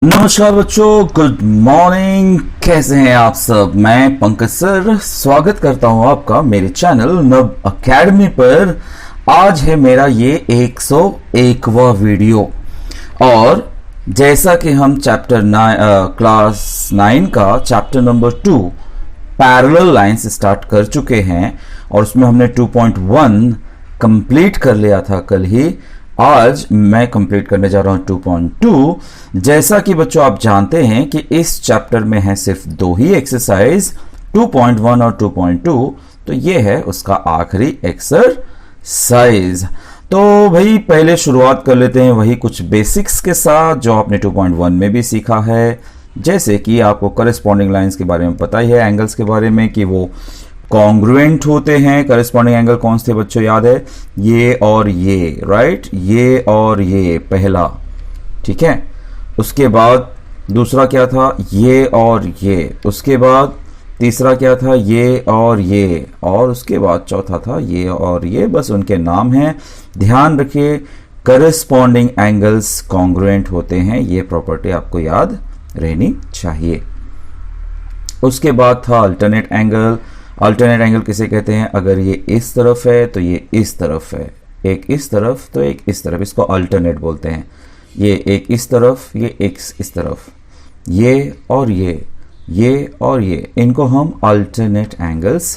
नमस्कार बच्चों, good morning. कैसे हैं आप सब? मैं पंकज सर स्वागत करता हूं आपका मेरे चैनल नव अकेडमी पर। आज है मेरा ये 101वां वीडियो और जैसा कि हम क्लास 9 का chapter number 2 parallel lines start कर चुके हैं और उसमें हमने 2.1 कंप्लीट कर लिया था कल ही। आज मैं कंप्लीट करने जा रहा हूं 2.2। जैसा कि बच्चों आप जानते हैं कि इस चैप्टर में है सिर्फ दो ही एक्सरसाइज, 2.1 और 2.2, तो ये है उसका आखिरी एक्सरसाइज। तो भाई पहले शुरुआत कर लेते हैं वही कुछ बेसिक्स के साथ जो आपने 2.1 में भी सीखा है। जैसे कि आपको करेस्पॉन्डिंग लाइंस के बारे में पता ही है, एंगल्स के बारे में कि वो कॉन्ग्रुएंट होते हैं। करेस्पॉन्डिंग एंगल कौन से बच्चों याद है? ये और ये, राइट, ये और ये पहला, ठीक है। उसके बाद दूसरा क्या था? ये और ये। उसके बाद तीसरा क्या था? ये और ये। और उसके बाद चौथा था ये और ये। बस उनके नाम हैं, ध्यान रखिए। करेस्पॉन्डिंग एंगल्स कॉन्ग्रुएंट होते हैं, ये प्रॉपर्टी आपको याद रहनी चाहिए। उसके बाद था अल्टरनेट एंगल। अल्टरनेट एंगल किसे कहते हैं? अगर ये इस तरफ है तो ये इस तरफ है, एक इस तरफ तो एक इस तरफ, इसको अल्टरनेट बोलते हैं। ये एक इस तरफ, ये एक इस तरफ, ये और ये और ये, इनको हम अल्टरनेट एंगल्स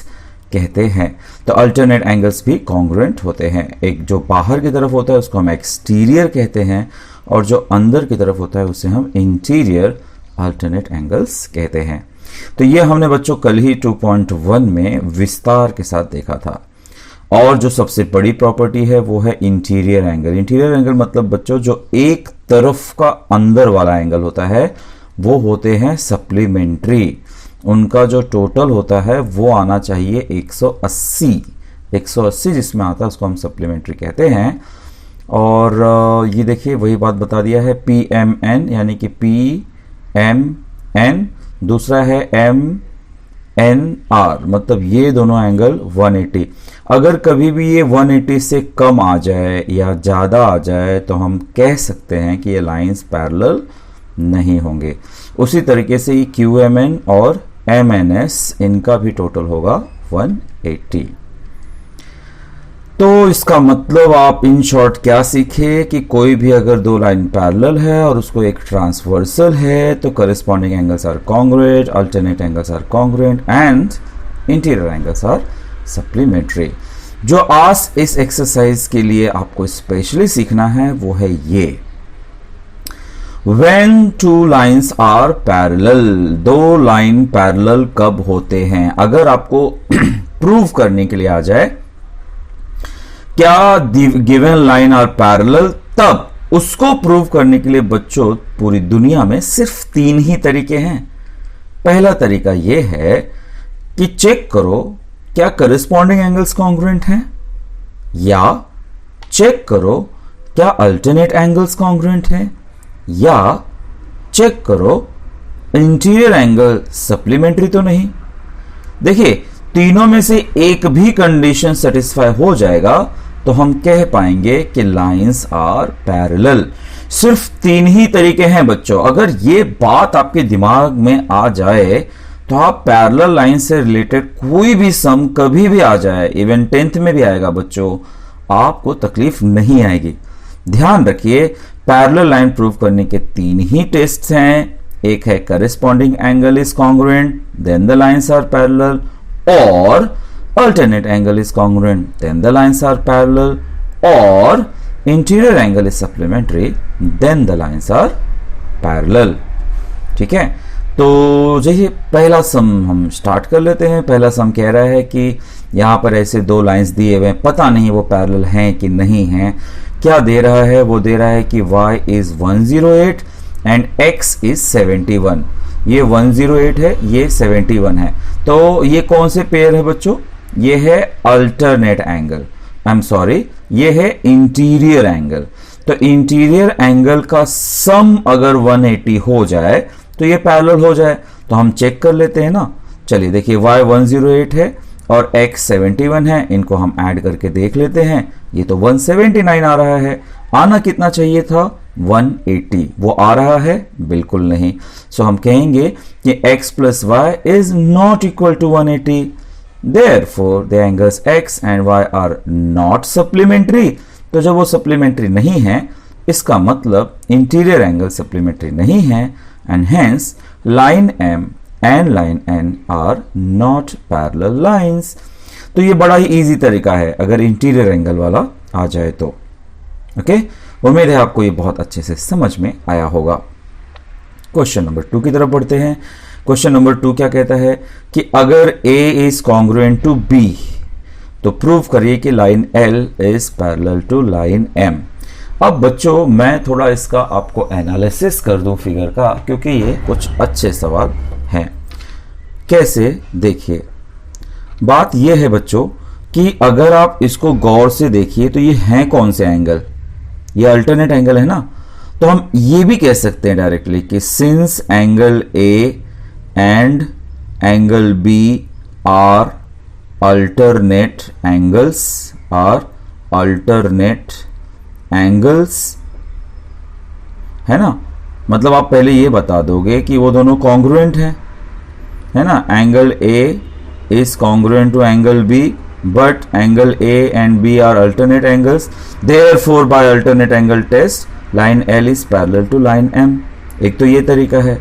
कहते हैं। तो अल्टरनेट एंगल्स भी कॉन्ग्रुएंट होते हैं। एक जो बाहर की तरफ होता है उसको हम एक्सटीरियर कहते हैं और जो अंदर की तरफ होता है उसे हम इंटीरियर अल्टरनेट एंगल्स कहते हैं। तो ये हमने बच्चों कल ही 2.1 में विस्तार के साथ देखा था। और जो सबसे बड़ी प्रॉपर्टी है वो है इंटीरियर एंगल। इंटीरियर एंगल मतलब बच्चों जो एक तरफ का अंदर वाला एंगल होता है वो होते हैं सप्लीमेंट्री। उनका जो टोटल होता है वो आना चाहिए 180 जिसमें आता है उसको हम सप्लीमेंट्री कहते हैं। और ये देखिए वही बात बता दिया है, PMN यानी कि PMN, दूसरा है MNR, मतलब ये दोनों एंगल 180। अगर कभी भी ये 180 से कम आ जाए या ज़्यादा आ जाए तो हम कह सकते हैं कि ये लाइंस पैरेलल नहीं होंगे। उसी तरीके से ये QMN और MNS, इनका भी टोटल होगा 180। तो इसका मतलब आप इन शॉर्ट क्या सीखे कि कोई भी अगर दो लाइन पैरेलल है और उसको एक ट्रांसवर्सल है तो corresponding angles are congruent, alternate angles are congruent and interior angles are supplementary. जो आज इस एक्सरसाइज के लिए आपको स्पेशली सीखना है वो है ये, When two lines are parallel, दो लाइन पैरेलल कब होते हैं? अगर आपको प्रूव करने के लिए आ जाए क्या गिवन लाइन आर पैरेलल, तब उसको प्रूव करने के लिए बच्चों पूरी दुनिया में सिर्फ 3 ही तरीके हैं। पहला तरीका यह है कि चेक करो क्या करेस्पॉन्डिंग एंगल्स कॉन्ग्रुएंट हैं, या चेक करो क्या अल्टरनेट एंगल्स कॉन्ग्रुएंट हैं, या चेक करो इंटीरियर एंगल सप्लीमेंट्री तो नहीं। देखिए तीनों में से एक भी कंडीशन सेटिस्फाई हो जाएगा तो हम कह पाएंगे कि लाइंस आर पैरेलल। सिर्फ 3 ही तरीके हैं बच्चों। अगर ये बात आपके दिमाग में आ जाए तो आप पैरेलल लाइन से रिलेटेड कोई भी सम कभी भी आ जाए, इवन 10th में भी आएगा बच्चों, आपको तकलीफ नहीं आएगी। ध्यान रखिए पैरेलल लाइन प्रूव करने के 3 ही टेस्ट हैं। एक है corresponding angle is congruent, then the lines are parallel, और alternate angle is congruent, then the lines are parallel, or interior angle is supplementary, then the lines are parallel। ठीक है, तो जैसे पहला सम हम स्टार्ट कर लेते हैं। पहला सम कह रहा है कि यहाँ पर ऐसे दो लाइंस दिए हुए हैं, पता नहीं वो पैरेलल हैं कि नहीं हैं। क्या दे रहा है? वो दे रहा है कि y is 108 and x is 71। ये 108 है, ये 71 है। तो ये कौन से पेयर है बच्चों? ये है alternate angle, I am sorry, ये है इंटीरियर एंगल। तो इंटीरियर एंगल का सम अगर 180 हो जाए तो ये पैरेलल हो जाए। तो हम चेक कर लेते हैं ना। चलिए देखिए y 108 है और x 71 है, इनको हम ऐड करके देख लेते हैं। ये तो 179 आ रहा है, आना कितना चाहिए था? 180 वो आ रहा है? बिल्कुल नहीं। सो हम कहेंगे कि x plus Y is not equal to 180, therefore the angles x and y are not supplementary. तो जब वो सप्लीमेंट्री नहीं है, इसका मतलब इंटीरियर एंगल सप्लीमेंट्री नहीं है, and hence line m and line n are not parallel lines. तो ये बड़ा ही इजी तरीका है अगर इंटीरियर एंगल वाला आ जाए तो। ओके, उम्मीद है आपको ये बहुत अच्छे से समझ में आया होगा। क्वेश्चन नंबर 2 की तरफ बढ़ते हैं। क्वेश्चन नंबर 2 क्या कहता है कि अगर A is congruent to B, तो प्रूव करिए कि line L is parallel to line M। अब बच्चों मैं थोड़ा इसका आपको एनालिसिस कर दूं फिगर का, क्योंकि ये कुछ अच्छे सवाल हैं। कैसे? देखिए, बात यह है बच्चों कि अगर आप इसको गौर से देखिए तो ये हैं कौन से एंगल? ये अल्टरनेट एंगल है ना। तो हम ये भी कह सकते हैं डायरेक्टली कि since angle A and angle B are alternate angles, है ना। मतलब आप पहले ये बता दोगे कि वो दोनों कॉन्ग्रुएंट हैं, है ना। Angle A is congruent to angle B, but angle A and B are alternate angles. Therefore, by alternate angle test, line L is parallel to line M. एक तो ये तरीका है,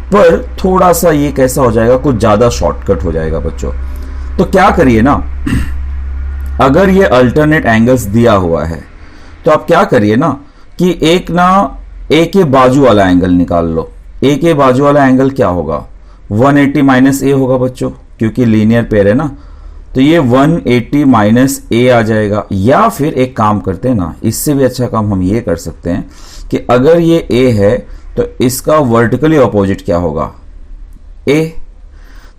पर थोड़ा सा ये कैसा हो जाएगा, कुछ ज्यादा शॉर्टकट हो जाएगा बच्चों। तो क्या करिए ना, अगर ये अल्टरनेट एंगल्स दिया हुआ है तो आप क्या करिए ना कि एक ना A के बाजू वाला एंगल निकाल लो। A के बाजू वाला एंगल क्या होगा? 180 माइनस A होगा बच्चों, क्योंकि लीनियर पेयर है ना। तो ये 180 माइनस A आ जाएगा। या फिर एक काम करते हैं ना, इससे भी अच्छा काम हम ये कर सकते हैं कि अगर ये A है तो इसका वर्टिकली ऑपोजिट क्या होगा? A।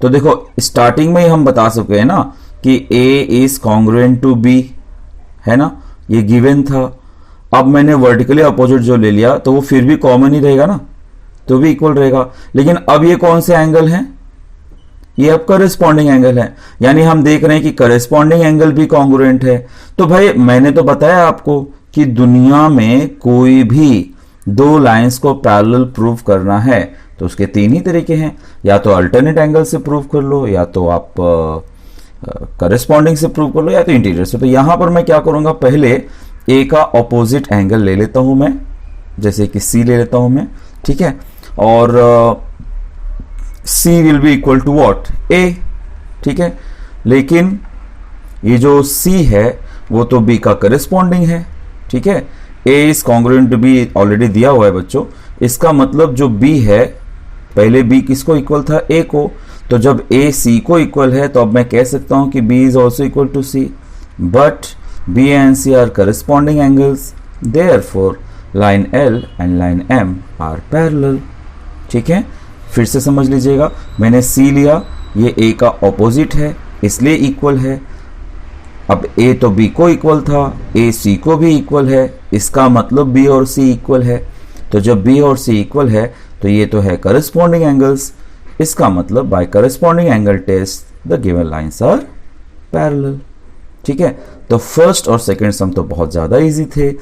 तो देखो स्टार्टिंग में ही हम बता सकते हैं ना कि A is congruent to B, है ना, ये गिवन था। अब मैंने वर्टिकली ऑपोजिट जो ले लिया तो वो फिर भी कॉमन ही रहेगा ना, तो भी इक्वल रहेगा। लेकिन अब ये कौन से एंगल हैं? ये अब करस्पॉन्डिंग एंगल है, यानी हम देख रहे हैं कि करस्पॉन्डिंग एंगल भी कॉन्ग्रुएंट है। तो भाई मैंने तो बताया आपको कि दुनिया में कोई भी दो लाइंस को पैरेलल प्रूव करना है तो उसके तीन ही तरीके हैं, या तो अल्टरनेट एंगल से प्रूव कर लो, या तो आप करस्पॉन्डिंग से प्रूव कर लो, या तो इंटीरियर से। तो यहां पर मैं क्या करूंगा, पहले ए का ऑपोजिट एंगल ले लेता हूं मैं, जैसे कि सी ले लेता हूं मैं, ठीक है। और C will be equal to what? A, ठीक है। लेकिन ये जो C है वो तो B का करस्पॉन्डिंग है, ठीक है। A is congruent to B already दिया हुआ है बच्चों। इसका मतलब जो B है, पहले B किसको इक्वल था? A को। तो जब A C को इक्वल है तो अब मैं कह सकता हूं कि B is also equal to C, but B and C are corresponding angles, therefore line L and line M are parallel, ठीक है। फिर से समझ लीजिएगा, मैंने C लिया, ये A का ऑपोजिट है इसलिए इक्वल है। अब A तो B को इक्वल था, A C को भी इक्वल है, इसका मतलब B और C इक्वल है। तो जब B और C इक्वल है तो ये तो है करस्पॉन्डिंग एंगल्स, इसका मतलब by corresponding angle test the given lines are parallel, ठीक है। तो फर्स्ट और सेकंड सम तो बहुत ज्यादा इजी थे,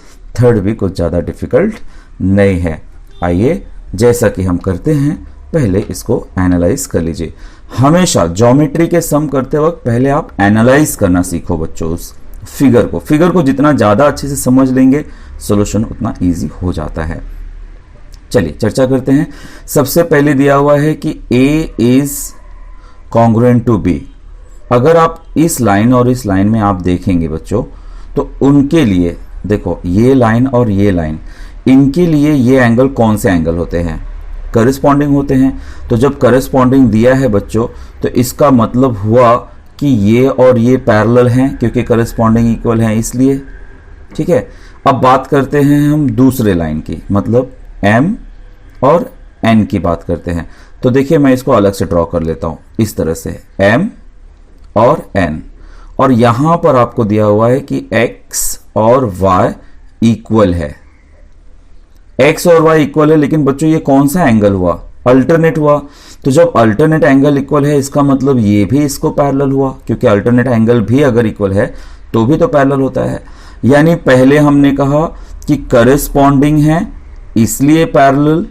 थर्ड भी कुछ ज्यादा डिफिकल्ट नहीं है। आइए जैसा कि हम करते हैं, पहले इसको एनालाइज कर लीजिए। हमेशा ज्योमेट्री के सम करते वक्त पहले आप एनालाइज करना सीखो बच्चों उस फिगर को जितना ज्यादा अच्छे से समझ लेंगे सॉल्यूशन उतना इजी हो जाता है। चलिए चर्चा करते हैं। सबसे पहले दिया हुआ है कि A is congruent to B। अगर आप इस लाइन और इस लाइन में आप देखेंगे बच्चों तो उनके लिए देखो, ये लाइन और ये लाइन, इनके लिए ये एंगल कौन से एंगल होते हैं? करस्पॉन्डिंग होते हैं। तो जब करस्पॉन्डिंग दिया है बच्चों तो इसका मतलब हुआ कि ये और ये पैरेलल हैं, क्योंकि करस्पॉन्डिंग इक्वल हैं इसलिए, ठीक है। अब बात करते हैं हम दूसरे लाइन की, मतलब M और N की बात करते हैं। तो देखिए मैं इसको अलग से ड्रॉ कर लेता हूं इस तरह से, M और N, और यहां पर आपको दिया हुआ है कि X और Y इक्वल है। X और Y इक्वल है, लेकिन बच्चों ये कौन सा एंगल हुआ? अल्टरनेट हुआ। तो जब अल्टरनेट एंगल इक्वल है इसका मतलब ये भी इसको पैरेलल हुआ, क्योंकि अल्टरनेट एंगल भी अगर इक्वल है तो भी तो पैरेलल होता है। यानी पहले हमने कहा कि करस्पॉन्डिंग है इसलिए पैरेलल,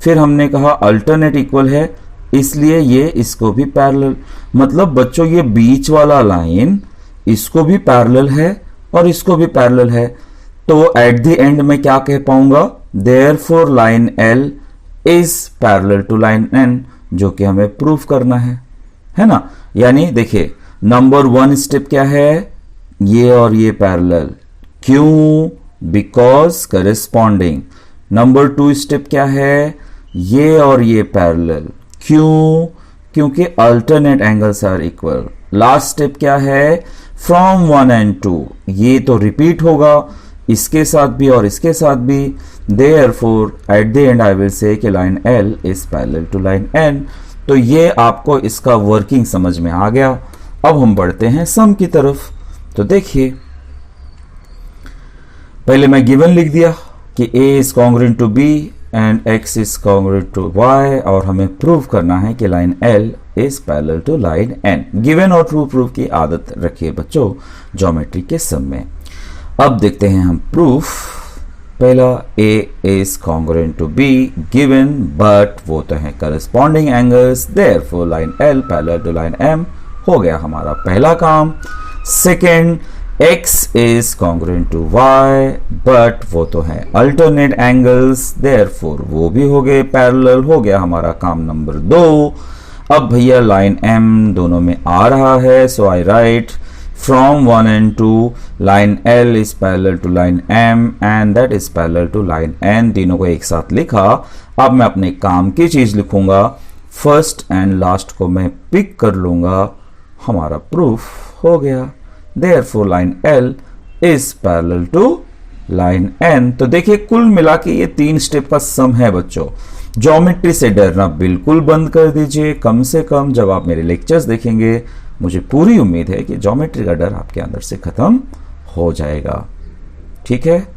फिर हमने कहा अल्टरनेट इक्वल है इसलिए ये इसको भी पैरेलल। मतलब बच्चों ये बीच वाला लाइन इसको भी पैरेलल है और इसको भी पैरेलल है। तो एट द एंड में क्या कह पाऊंगा, therefore line L is parallel to line N, जो कि हमें प्रूफ करना है ना। यानी देखिए नंबर 1 स्टेप क्या है, ये और ये पैरेलल, क्यों, बिकॉज करेस्पॉन्डिंग। नंबर 2 स्टेप क्या है, ये और ये पैरेलल, क्यों, क्योंकि alternate angles are equal. Last step क्या है, फ्रॉम 1 and 2, ये तो रिपीट होगा इसके साथ भी और इसके साथ भी। Therefore at the end I will say कि line L is parallel to line N। तो ये आपको इसका वर्किंग समझ में आ गया। अब हम बढ़ते हैं सम की तरफ। तो देखिए पहले मैं गिवन लिख दिया कि A is congruent to B and X is congruent to Y, और हमें प्रूव करना है कि line L is parallel to line N। Given और ट्रू प्रूफ की आदत रखिए बच्चों ज्योमेट्री के सम में। अब देखते हैं हम प्रूफ। पहला A is congruent to B given, but वो तो है corresponding angles, therefore line L parallel to line M। हो गया हमारा पहला काम। Second, X is congruent to Y, but वो तो है अल्टरनेट एंगल्स, देयरफॉर वो भी हो गए पैरेलल। हो गया हमारा काम नंबर 2। अब भैया लाइन M दोनों में आ रहा है, so I write from 1 and 2 line L is parallel to line M and that is parallel to line N। तीनों को एक साथ लिखा। अब मैं अपने काम की चीज लिखूंगा, फर्स्ट एंड लास्ट को मैं पिक कर लूंगा। हमारा प्रूफ हो गया, therefore line L is parallel to line N। तो देखिए कुल मिला के ये 3 स्टेप का सम है बच्चों। ज्योमेट्री से डरना बिल्कुल बंद कर दीजिए। कम से कम जब आप मेरे लेक्चर्स देखेंगे मुझे पूरी उम्मीद है कि ज्योमेट्री का डर आपके अंदर से खत्म हो जाएगा। ठीक है,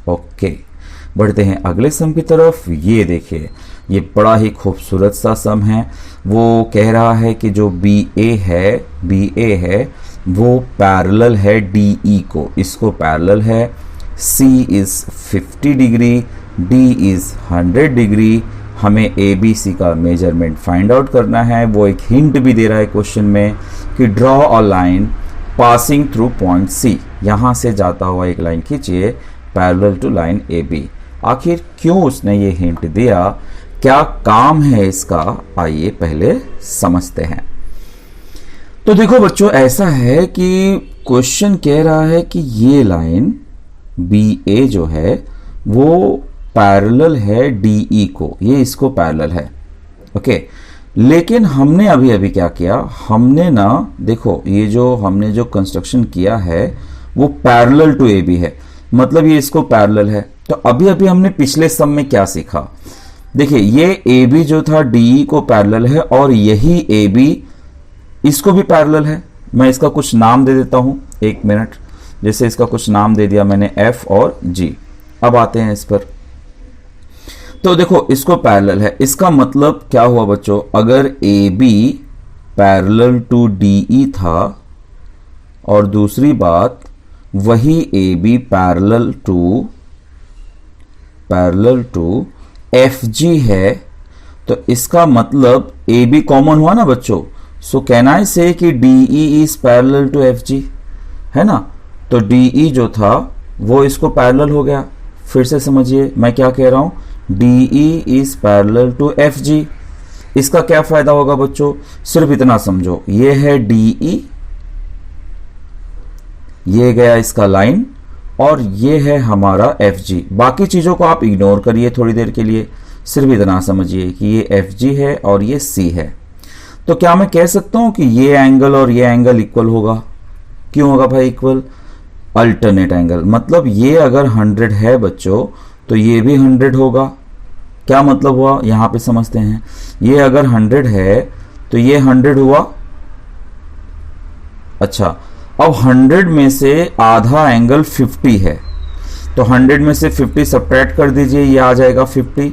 ओके, बढ़ते हैं अगले सम की तरफ। ये देखिए ये बड़ा ही खूबसूरत सा सम है। वो कह रहा है कि जो BA है वो पैरेलल है DE को, इसको पैरेलल है। C is 50 degree, D is 100 degree. हमें ABC का मेजरमेंट फाइंड आउट करना है। वो एक हिंट भी दे रहा है क्वेश्चन में कि draw a line passing through point C, यहां से जाता हुआ एक लाइन खींचिए पैरेलल टू लाइन AB। आखिर क्यों उसने ये हिंट दिया, क्या काम है इसका, आइए पहले समझते हैं। तो देखो बच्चों ऐसा है कि क्वेश्चन कह रहा है कि ये लाइन BA जो है वो पैरेलल है DE को, ये इसको पैरेलल है। ओके, लेकिन हमने अभी अभी क्या किया, हमने ना देखो ये जो हमने जो कंस्ट्रक्शन किया है वो पैरेलल टू AB है, मतलब ये इसको पैरेलल है। तो अभी अभी हमने पिछले सम में क्या सीखा, देखिए ये AB जो था DE को पैरेलल है और यही AB इसको भी पैरेलल है। मैं इसका कुछ नाम दे देता हूं, एक मिनट। जैसे इसका कुछ नाम दे दिया मैंने F और G। अब आते हैं इस पर। तो देखो इसको पैरेलल है, इसका मतलब क्या हुआ बच्चों, अगर AB पैरेलल टू DE था और दूसरी बात वही AB पैरेलल टू FG है, तो इसका मतलब AB कॉमन हुआ ना बच्चों। सो कैन आई से कि DE is parallel to FG, है ना। तो DE जो था वो इसको पैरेलल हो गया। फिर से समझिए मैं क्या कह रहा हूं, DE is parallel to FG। इसका क्या फायदा होगा बच्चों, सिर्फ इतना समझो, ये है DE, ये गया इसका लाइन और ये है हमारा FG। बाकी चीजों को आप इग्नोर करिए थोड़ी देर के लिए, सिर्फ इतना समझिए कि ये FG है और ये C है। तो क्या मैं कह सकता हूं कि ये एंगल और ये एंगल इक्वल होगा। क्यों होगा भाई इक्वल, अल्टरनेट एंगल, मतलब ये अगर 100 है बच्चों तो ये भी 100 होगा। क्या मतलब हुआ यहां पे समझते हैं, ये अगर 100 है तो ये 100 हुआ। अच्छा, अब 100 में से आधा एंगल 50 है, तो 100 में से 50 सब्ट्रैक्ट कर दीजिए, ये आ जाएगा 50।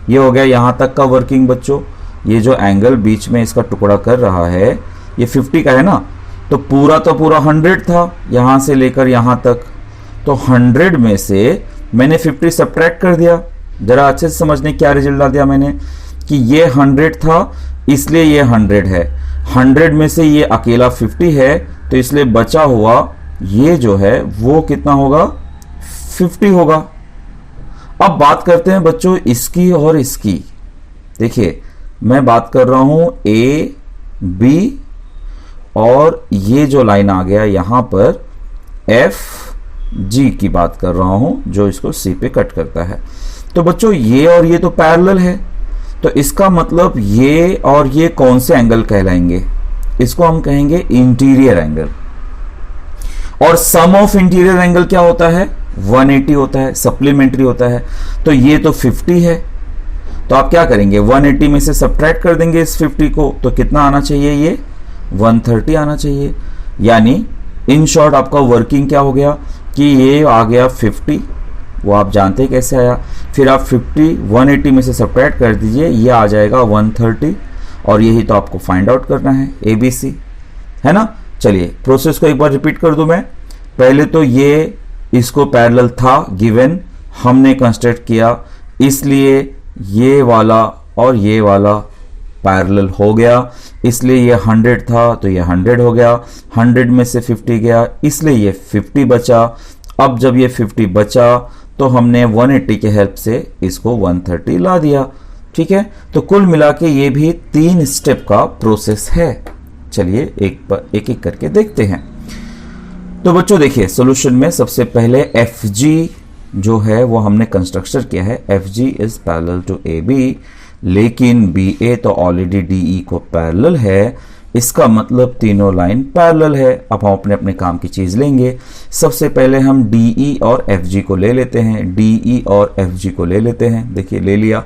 ये हो गया यहां तक का वर्किंग बच्चों। ये जो एंगल बीच में इसका टुकड़ा कर रहा है ये 50 का है ना, तो पूरा 100 था यहां से लेकर यहां तक। तो 100 में से मैंने 50 सब्ट्रैक्ट कर दिया। जरा अच्छे से समझने क्या रिजल्ट ला दिया मैंने कि ये 100 था इसलिए ये 100 है, 100 में से ये अकेला 50 है तो इसलिए बचा हुआ ये जो है वो कितना होगा, 50 होगा। अब बात करते हैं बच्चों इसकी और इसकी। देखिए मैं बात कर रहा हूं ए बी और ये जो लाइन आ गया यहां पर एफ जी की बात कर रहा हूं जो इसको सी पे कट करता है। तो बच्चों ये और ये तो पैरेलल है, तो इसका मतलब ये और ये कौन से एंगल कहलाएंगे, इसको हम कहेंगे इंटीरियर एंगल। और सम ऑफ इंटीरियर एंगल क्या होता है, 180 होता है, सप्लीमेंट्री होता है। तो ये तो 50 है, तो आप क्या करेंगे 180 में से सब्ट्रैक्ट कर देंगे इस 50 को, तो कितना आना चाहिए, ये 130 आना चाहिए। यानी इन शॉर्ट आपका वर्किंग क्या हो गया कि ये आ गया 50, वो आप जानते हैं कैसे आया, फिर आप 50 180 में से सब्ट्रैक्ट कर दीजिए, ये आ जाएगा 130, और यही तो आपको फाइंड आउट करना है ABC, है ना। चलिए प्रोसेस को एक बार रिपीट कर दूं मैं। पहले तो ये इसको पैरेलल था गिवन, हमने कंस्ट्रक्ट किया, इसलिए ये वाला और ये वाला पैरेलल हो गया, इसलिए ये 100 था तो ये 100 हो गया, 100 में से 50 गया इसलिए ये 50 बचा। अब जब ये 50 बचा तो हमने 180 के हेल्प से इसको 130 ला दिया, ठीक है। तो कुल मिला के ये भी 3 स्टेप का प्रोसेस है। चलिए एक एक करके देखते हैं। तो बच्चों देखिए सॉल्यूशन में सबसे पहले FG जो है वो हमने कंस्ट्रक्शन किया है, FG is parallel to AB, लेकिन BA तो ऑलरेडी DE को पैरेलल है, इसका मतलब तीनों लाइन पैरेलल है। अब हम अपने अपने काम की चीज लेंगे। सबसे पहले हम DE और FG को ले लेते हैं, DE और FG को ले लेते हैं। देखिए ले लिया,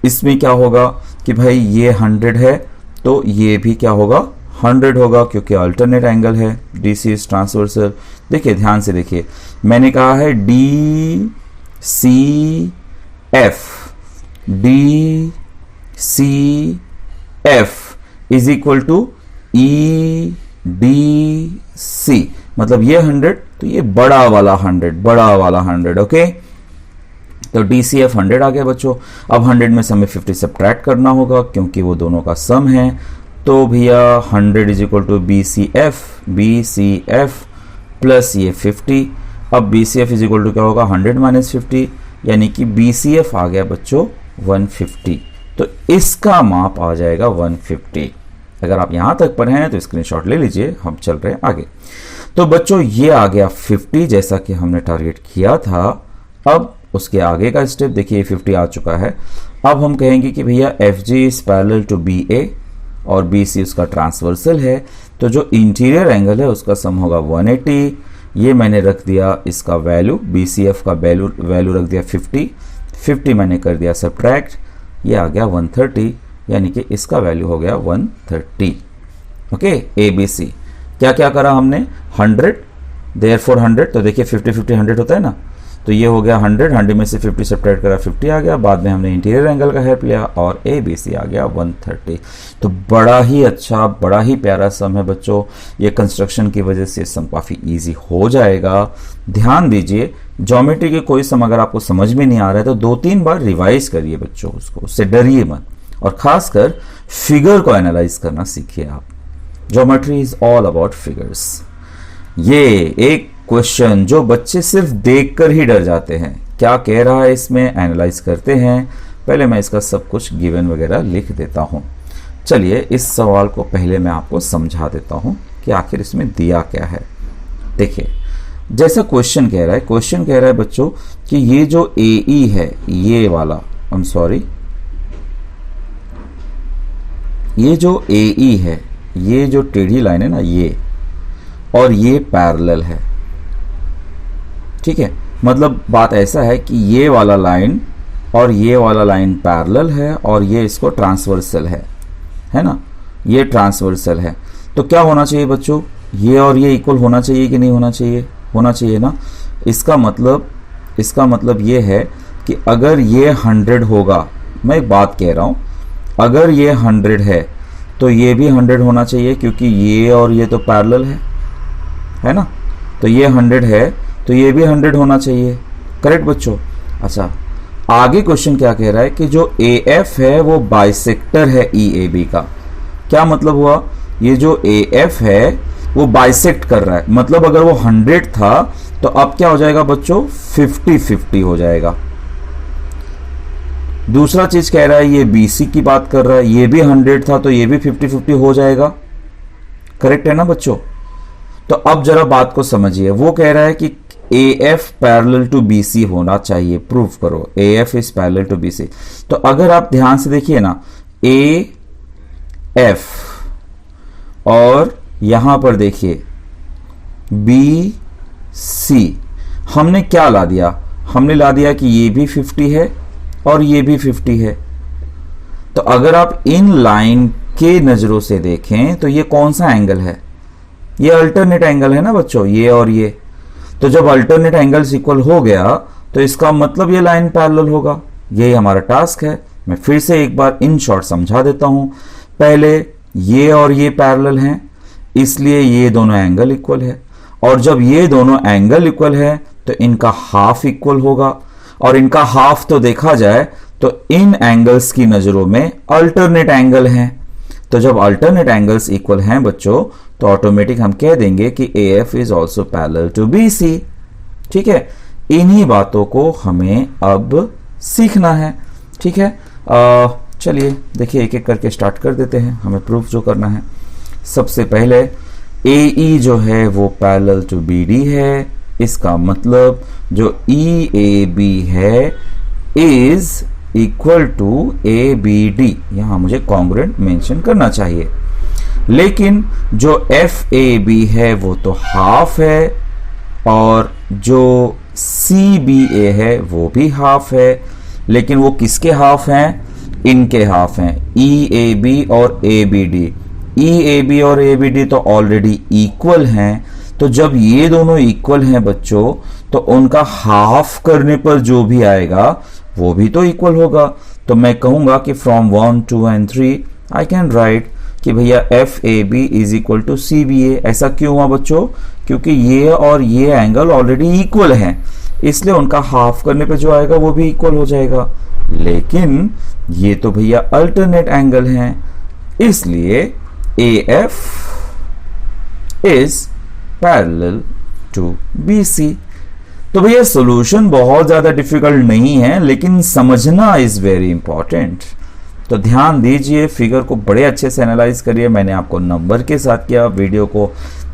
इसमें क्या होगा कि भाई ये 100 है तो ये भी क्या होगा 100 होगा, क्योंकि अल्टरनेट एंगल है, DC इज ट्रांसवर्सल। देखिए ध्यान से देखिए, मैंने कहा है DCF is equal to EDC, मतलब ये 100 तो ये बड़ा वाला 100, ओके। तो DCF 100 आ गया बच्चों। अब 100 में से हमें 50 सब्ट्रैक्ट करना होगा क्योंकि वो दोनों का सम है, तो भैया 100 is equal to BCF plus ये 50। अब BCF इज इक्वल टू क्या होगा 100 माइनस 50, यानी कि BCF आ गया बच्चों 150, तो इसका माप आ जाएगा 150। अगर आप यहां तक पढ़े हैं तो स्क्रीनशॉट ले लीजिए, हम चल रहे हैं आगे। तो बच्चों ये आ गया 50 जैसा कि हमने टारगेट किया था। अब उसके आगे का स्टेप देखिए 50 आ चुका है। अब हम कहेंगे कि भैया FG is parallel to BA और BC उसका ट्रांसवर्सल है, तो जो इंटीरियर एंगल है उसका सम होगा 180। ये मैंने रख दिया इसका वैल्यू, BCF का वैल्यू रख दिया 50 मैंने कर दिया सब्ट्रैक्ट, ये आ गया 130, यानी कि इसका वैल्यू हो गया 130। ओके, ABC क्या क्या करा हमने 100 देयरफॉर 100, तो देखिए 50 100 होता है ना, तो ये हो गया 100 में से 50 सब्ट्रैक्ट करा 50 आ गया। बाद में हमने इंटीरियर एंगल का हेल्प लिया और ABC आ गया 130। तो बड़ा ही अच्छा, बड़ा ही प्यारा सम है बच्चों। ये कंस्ट्रक्शन की वजह से सम काफ़ी इजी हो जाएगा। ध्यान दीजिए, ज्योमेट्री के कोई सम अगर आपको समझ में नहीं आ रहा है तो 2-3 बार रिवाइज करिए बच्चों उसको, उससे डरिए मत, और खासकर फिगर को एनालाइज करना सीखिए आप। Geometry is all about figures. ये एक क्वेश्चन जो बच्चे सिर्फ देखकर ही डर जाते हैं, क्या कह रहा है इसमें, एनालाइज करते हैं। पहले मैं इसका सब कुछ गिवन वगैरह लिख देता हूं। चलिए इस सवाल को पहले मैं आपको समझा देता हूं कि आखिर इसमें दिया क्या है। देखिए जैसा क्वेश्चन कह रहा है, क्वेश्चन कह रहा है बच्चों कि ये जो AE है, ये वाला, ये जो AE है, ये जो टेढ़ी लाइन है ना ये, और ये पैरेलल है, ठीक है। मतलब बात ऐसा है कि ये वाला लाइन और ये वाला लाइन पैरेलल है और ये इसको ट्रांसवर्सल है ना, ये ट्रांसवर्सल है। तो क्या होना चाहिए बच्चों, ये और ये इक्वल होना चाहिए कि नहीं होना चाहिए, होना चाहिए ना। इसका मतलब ये है कि अगर ये 100 होगा, मैं एक बात कह रहा हूं, अगर ये 100 है तो ये भी 100 होना चाहिए, क्योंकि ये और ये तो पैरेलल है ना। तो ये 100 है तो ये भी 100 होना चाहिए, करेक्ट बच्चों। अच्छा, आगे क्वेश्चन क्या कह रहा है कि जो AF है वो बाइसेक्टर है EAB का। क्या मतलब हुआ, ये जो AF है वो बाइसेक्ट कर रहा है, मतलब अगर वो 100 था तो अब क्या हो जाएगा बच्चों, 50-50 हो जाएगा। दूसरा चीज कह रहा है ये BC की बात कर रहा है, ये भी 100 था तो ये भी 50-50 हो जाएगा। करेक्ट है ना बच्चों। तो अब जरा बात को समझिए, वो कह रहा है कि AF पैरेलल टू BC होना चाहिए, प्रूफ करो AF is parallel to BC। तो अगर आप ध्यान से देखिए ना, AF और यहां पर देखिए BC, हमने क्या ला दिया, हमने ला दिया कि ये भी 50 है और ये भी 50 है। तो अगर आप इन लाइन के नजरों से देखें तो ये कौन सा एंगल है, ये अल्टरनेट एंगल है ना बच्चों, ये और ये। तो जब अल्टरनेट एंगल्स इक्वल हो गया तो इसका मतलब ये लाइन पैरेलल होगा। यही हमारा टास्क है। मैं फिर से एक बार इन शॉर्ट समझा देता हूं। पहले ये और ये पैरेलल हैं, इसलिए ये दोनों एंगल इक्वल है, और जब ये दोनों एंगल इक्वल है तो इनका हाफ इक्वल होगा, और इनका हाफ तो देखा जाए तो इन एंगल्स की नजरों में अल्टरनेट एंगल हैं। तो जब अल्टरनेट एंगल्स इक्वल हैं बच्चों तो ऑटोमेटिक हम कह देंगे कि AF is also parallel to BC। ठीक है, इन्हीं बातों को हमें अब सीखना है। ठीक है, चलिए देखिए एक एक करके स्टार्ट कर देते हैं, हमें प्रूफ जो करना है। सबसे पहले AE जो है वो पैरेलल टू BD है, इसका मतलब जो EAB है इज इक्वल टू ABD। यहां मुझे कॉन्ग्रुएंट मेंशन करना चाहिए। लेकिन जो FAB है वो तो हाफ है, और जो CBA है वो भी हाफ है, लेकिन वो किसके हाफ हैं, इनके हाफ हैं, EAB और ABD। EAB और ABD तो ऑलरेडी इक्वल हैं, तो जब ये दोनों इक्वल हैं बच्चों तो उनका हाफ करने पर जो भी आएगा वो भी तो इक्वल होगा। तो मैं कहूंगा कि from 1, 2 and 3 I can write कि भैया FAB is equal to CBA। ऐसा क्यों हुआ बच्चों, क्योंकि ये और ये एंगल ऑलरेडी इक्वल हैं, इसलिए उनका हाफ करने पे जो आएगा वो भी इक्वल हो जाएगा। लेकिन ये तो भैया अल्टरनेट एंगल हैं, इसलिए AF is parallel to BC। तो भैया सॉल्यूशन बहुत ज्यादा डिफिकल्ट नहीं है, लेकिन समझना इज वेरी इंपॉर्टेंट। तो ध्यान दीजिए, फिगर को बड़े अच्छे से एनालाइज करिए। मैंने आपको नंबर के साथ किया, वीडियो को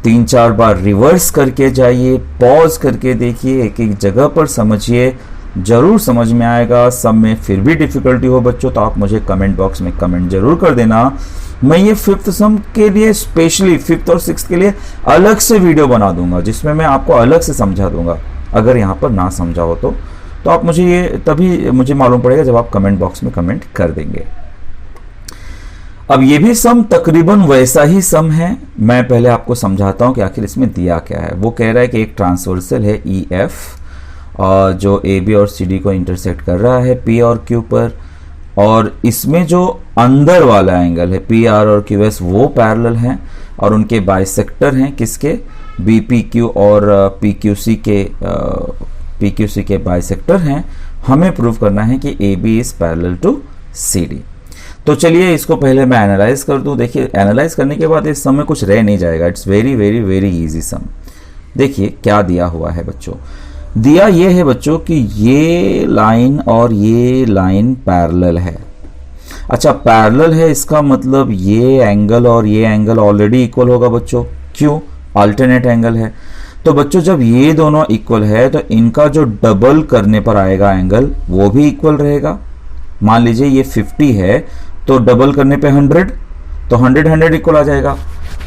3-4 बार रिवर्स करके जाइए, पॉज करके देखिए, एक एक जगह पर समझिए, जरूर समझ में आएगा। सब में फिर भी डिफिकल्टी हो बच्चों तो आप मुझे कमेंट बॉक्स में कमेंट जरूर कर देना। मैं ये 5th सम के लिए स्पेशली 5th और 6th के लिए अलग से वीडियो बना दूंगा, जिसमें मैं आपको अलग से समझा दूंगा। अगर यहाँ पर ना समझा हो तो आप मुझे ये तभी मुझे मालूम पड़ेगा जब आप कमेंट बॉक्स में कमेंट कर देंगे। अब ये भी सम तकरीबन वैसा ही सम है। मैं पहले आपको समझाता हूं कि आखिर इसमें दिया क्या है। वो कह रहा है कि एक ट्रांसवर्सल है EF और जो AB और CD को इंटरसेक्ट कर रहा है P और Q पर, और इसमें जो अंदर वाला एंगल है PR और QS वो पैरेलल हैं, और उनके बाइसेक्टर हैं किसके, BPQ और PQC के बाइसेक्टर हैं। हमें प्रूव करना है कि AB is parallel to CD। तो चलिए इसको पहले मैं एनालाइज कर दूं। देखिए एनालाइज करने के बाद इस सम में कुछ रह नहीं जाएगा। It's very very very easy sum. देखिए क्या दिया हुआ है बच्चों, दिया ये है बच्चों कि ये लाइन और ये लाइन पैरेलल है। अच्छा पैरेलल है, इसका मतलब ये एंगल और ये एंगल ऑलरेडी इक्वल होगा बच्चों। क्यों, अल्टरनेट एंगल है। तो बच्चों जब ये दोनों इक्वल है तो इनका जो डबल करने पर आएगा एंगल वो भी इक्वल रहेगा। मान लीजिए ये 50 है तो डबल करने पे 100, तो 100 इक्वल आ जाएगा।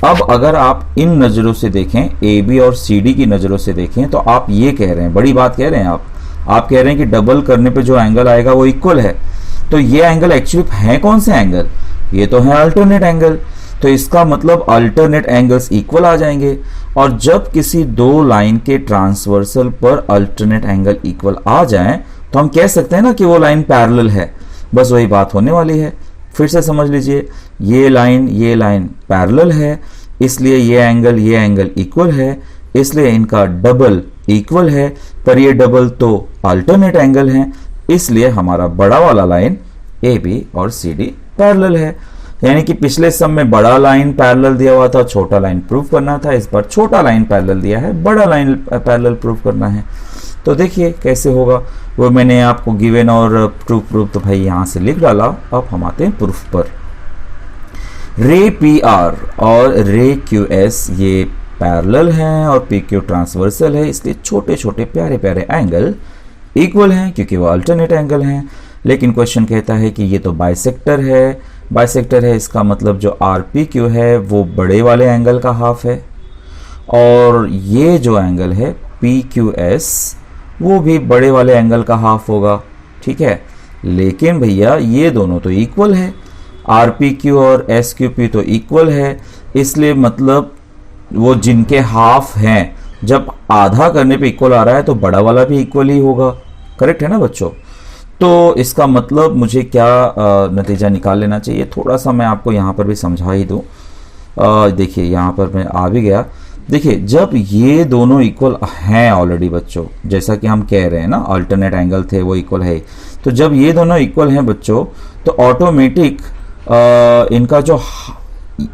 अब अगर आप इन नजरों से देखें, AB और CD की नजरों से देखें, तो आप ये कह रहे हैं, बड़ी बात कह रहे हैं आप कह रहे हैं कि डबल करने पे जो एंगल आएगा वो इक्वल है। तो ये एंगल एक्चुअली है कौन से एंगल, ये तो है अल्टरनेट एंगल। तो इसका मतलब अल्टरनेट एंगल्स इक्वल आ जाएंगे, और जब किसी दो लाइन के ट्रांसवर्सल पर अल्टरनेट एंगल इक्वल आ जाए तो हम कह सकते हैं ना कि वो लाइन पैरेलल है। बस वही बात होने वाली है। फिर से समझ लीजिए, ये लाइन पैरेलल है, इसलिए ये एंगल इक्वल है, इसलिए इनका डबल इक्वल है, पर ये डबल तो अल्टरनेट एंगल है, इसलिए हमारा बड़ा वाला लाइन ए बी और सी डी पैरेलल है। यानी कि पिछले सम में बड़ा लाइन पैरेलल दिया हुआ था, छोटा लाइन प्रूव करना था, इस बार छोटा लाइन पैरेलल दिया है, बड़ा लाइन पैरेलल प्रूव करना है। तो देखिए कैसे होगा, वो मैंने आपको गिवन और प्रूफ तो भाई यहां से लिख डाला। अब हम आते हैं प्रूफ पर। रे पी आर और रे क्यू एस ये पैरेलल हैं और पी क्यू ट्रांसवर्सल है, इसलिए छोटे छोटे प्यारे प्यारे एंगल इक्वल हैं क्योंकि वो अल्टरनेट एंगल हैं। लेकिन क्वेश्चन कहता है कि ये तो बाइसेक्टर है, बाइसेक्टर है, इसका मतलब जो आर पी क्यू है वो बड़े वाले एंगल का हाफ है, और ये जो एंगल है पी क्यू एस वो भी बड़े वाले एंगल का हाफ होगा, ठीक है। लेकिन भैया ये दोनों तो इक्वल है, आर पी क्यू और एस क्यू पी तो इक्वल है, इसलिए मतलब वो जिनके हाफ हैं, जब आधा करने पे इक्वल आ रहा है तो बड़ा वाला भी इक्वल ही होगा। करेक्ट है ना बच्चों? तो इसका मतलब मुझे क्या नतीजा निकाल लेना चाहिए, थोड़ा सा मैं आपको यहाँ पर भी समझा ही दूँ। देखिए यहाँ पर मैं आ भी गया। देखिए जब ये दोनों इक्वल हैं ऑलरेडी बच्चों, जैसा कि हम कह रहे हैं ना अल्टरनेट एंगल थे वो इक्वल है, तो जब ये दोनों इक्वल हैं बच्चों तो ऑटोमेटिक इनका जो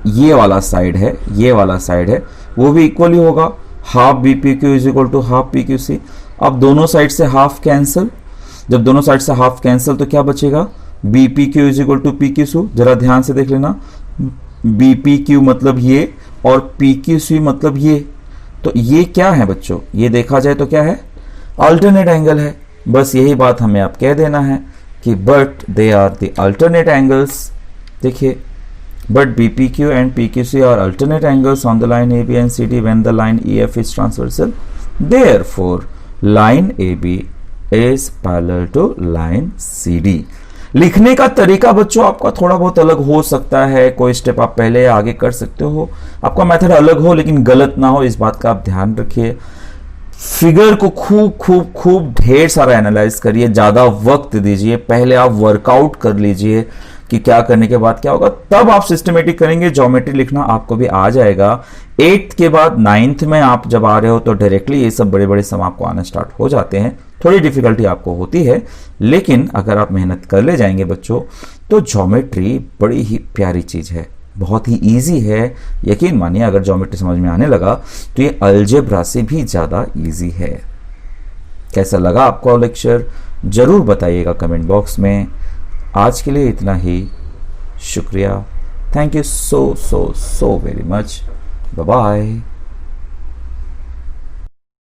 ये वाला साइड है, ये वाला साइड है वो भी इक्वल ही होगा। Half B P Q is equal to half P Q C. अब दोनों साइड से हाफ कैंसिल, जब दोनों साइड से हाफ कैंसिल तो क्या बचेगा, B P Q is equal to P Q C. जरा ध्यान से देख लेना, बी पी क्यू मतलब ये और पी क्यू सी मतलब ये, तो ये क्या है बच्चों, ये देखा जाए तो क्या है, अल्टरनेट एंगल है। बस यही बात हमें आप कह देना है कि but they are the alternate angles. देखिए but BPQ and PQC are alternate angles on the line AB and CD when the line EF is transversal. Therefore, line AB is parallel to line CD. लिखने का तरीका बच्चों आपका थोड़ा बहुत अलग हो सकता है, कोई स्टेप आप पहले आगे कर सकते हो, आपका मेथड अलग हो लेकिन गलत ना हो, इस बात का आप ध्यान रखिए। फिगर को खूब खूब खूब ढेर सारा एनालाइज करिए, ज्यादा वक्त दीजिए, पहले आप वर्कआउट कर लीजिए कि क्या करने के बाद क्या होगा, तब आप सिस्टमेटिक करेंगे, ज्योमेट्री लिखना आपको भी आ जाएगा। 8th के बाद 9th में आप जब आ रहे हो तो डायरेक्टली ये सब बड़े बड़े सम आपको आना स्टार्ट हो जाते हैं। थोड़ी डिफिकल्टी आपको होती है, लेकिन अगर आप मेहनत कर ले जाएंगे बच्चों तो ज्योमेट्री बड़ी ही प्यारी चीज है, बहुत ही इजी है। यकीन मानिए अगर ज्योमेट्री समझ में आने लगा तो ये अलजेब्रा से भी ज्यादा इजी है। कैसा लगा आपको लेक्चर जरूर बताइएगा कमेंट बॉक्स में। आज के लिए इतना ही, शुक्रिया, thank you so very much, bye bye.